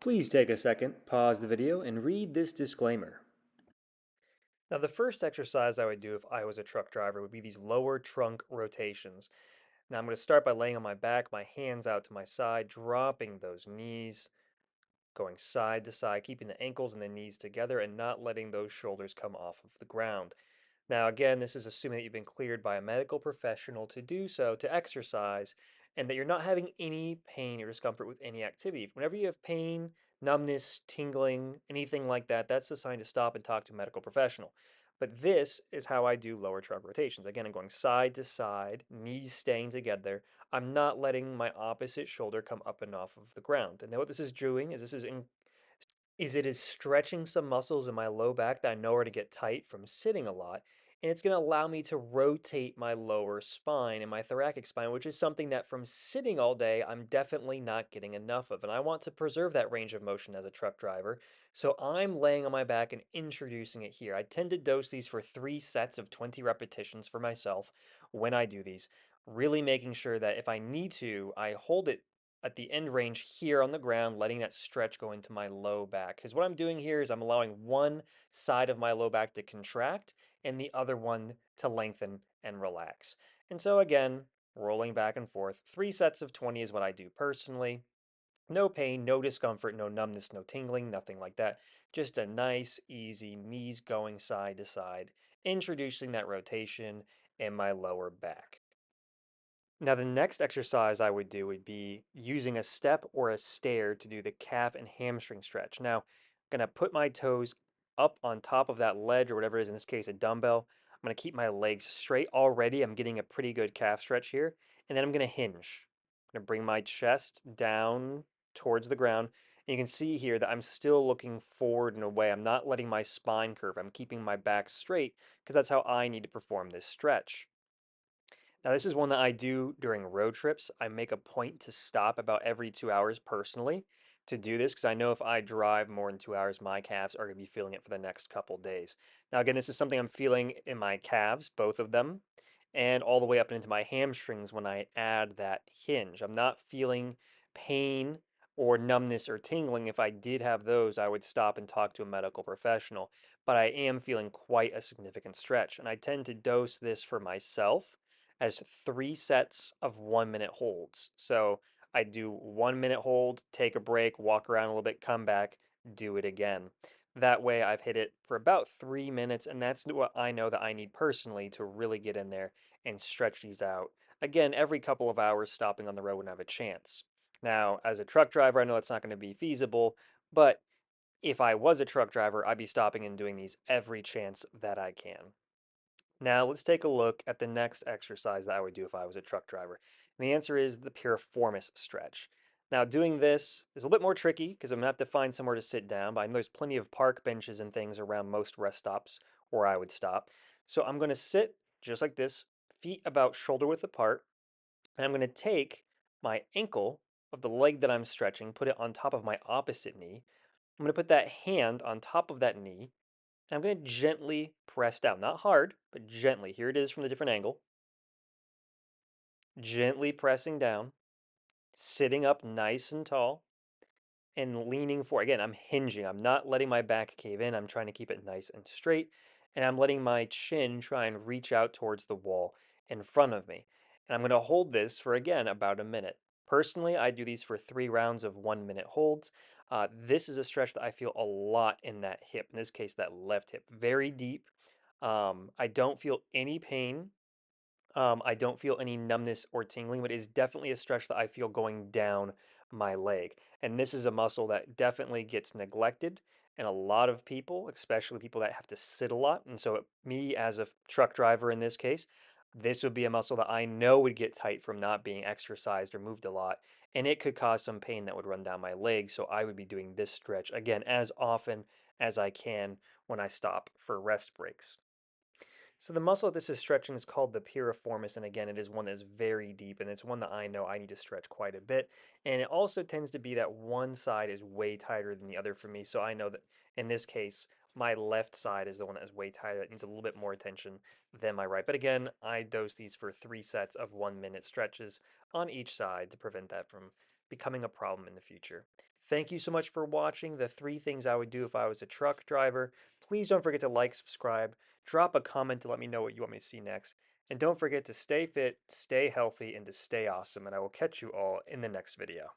Please take a second, pause the video, and read this disclaimer. Now, the first exercise I would do if I was a truck driver would be these lower trunk rotations. Now, I'm going to start by laying on my back, my hands out to my side, dropping those knees, going side to side, keeping the ankles and the knees together, and not letting those shoulders come off of the ground. Now, again, this is assuming that you've been cleared by a medical professional to do so, to exercise, and that you're not having any pain or discomfort with any activity. Whenever you have pain, numbness, tingling, anything like that, that's a sign to stop and talk to a medical professional. But this is how I do lower trunk rotations. Again, I'm going side to side, knees staying together. I'm not letting my opposite shoulder come up and off of the ground. And then what this is doing is it is stretching some muscles in my low back that I know are to get tight from sitting a lot, and it's going to allow me to rotate my lower spine and my thoracic spine, which is something that from sitting all day, I'm definitely not getting enough of. And I want to preserve that range of motion as a truck driver. So I'm laying on my back and introducing it here. I tend to dose these for 3 sets of 20 repetitions for myself when I do these, really making sure that if I need to, I hold it at the end range here on the ground, letting that stretch go into my low back. Because what I'm doing here is I'm allowing one side of my low back to contract and the other one to lengthen and relax. And so again, rolling back and forth. 3 sets of 20 is what I do personally. No pain, no discomfort, no numbness, no tingling, nothing like that. Just a nice, easy knees going side to side, introducing that rotation in my lower back. Now, the next exercise I would do would be using a step or a stair to do the calf and hamstring stretch. Now, I'm going to put my toes up on top of that ledge or whatever it is, in this case, a dumbbell. I'm going to keep my legs straight already. I'm getting a pretty good calf stretch here. And then I'm going to hinge. I'm going to bring my chest down towards the ground. And you can see here that I'm still looking forward and away. I'm not letting my spine curve. I'm keeping my back straight because that's how I need to perform this stretch. Now, this is one that I do during road trips. I make a point to stop about every 2 hours personally to do this because I know if I drive more than 2 hours, my calves are going to be feeling it for the next couple days. Now, again, this is something I'm feeling in my calves, both of them, and all the way up into my hamstrings when I add that hinge. I'm not feeling pain or numbness or tingling. If I did have those, I would stop and talk to a medical professional. But I am feeling quite a significant stretch, and I tend to dose this for myself as 3 sets of 1 minute holds. So I do 1 minute hold, take a break, walk around a little bit, come back, do it again. That way I've hit it for about 3 minutes, and that's what I know that I need personally to really get in there and stretch these out. Again, every couple of hours stopping on the road when I have a chance. Now, as a truck driver, I know it's not going to be feasible, but if I was a truck driver, I'd be stopping and doing these every chance that I can. Now, let's take a look at the next exercise that I would do if I was a truck driver. And the answer is the piriformis stretch. Now, doing this is a little bit more tricky because I'm going to have to find somewhere to sit down, but I know there's plenty of park benches and things around most rest stops where I would stop. So I'm going to sit just like this, feet about shoulder width apart, and I'm going to take my ankle of the leg that I'm stretching, put it on top of my opposite knee. I'm going to put that hand on top of that knee, I'm going to gently press down, not hard, but gently. Here it is from a different angle. Gently pressing down, sitting up nice and tall, and leaning forward. Again, I'm hinging. I'm not letting my back cave in. I'm trying to keep it nice and straight. And I'm letting my chin try and reach out towards the wall in front of me. And I'm going to hold this for, again, about a minute. Personally, I do these for 3 rounds of 1 minute holds. This is a stretch that I feel a lot in that hip, in this case, that left hip. Very deep. I don't feel any pain. I don't feel any numbness or tingling, but it's definitely a stretch that I feel going down my leg. And this is a muscle that definitely gets neglected. And a lot of people, especially people that have to sit a lot, and so me as a truck driver in this case, this would be a muscle that I know would get tight from not being exercised or moved a lot, and it could cause some pain that would run down my leg. So I would be doing this stretch again as often as I can when I stop for rest breaks. So the muscle that this is stretching is called the piriformis, and again, it is one that is very deep, and it's one that I know I need to stretch quite a bit. And it also tends to be that one side is way tighter than the other for me. So I know that in this case, my left side is the one that is way tighter. That needs a little bit more attention than my right. But again, I dose these for 3 sets of 1 minute stretches on each side to prevent that from becoming a problem in the future. Thank you so much for watching the 3 things I would do if I was a truck driver. Please don't forget to like, subscribe, drop a comment to let me know what you want me to see next. And don't forget to stay fit, stay healthy, and to stay awesome. And I will catch you all in the next video.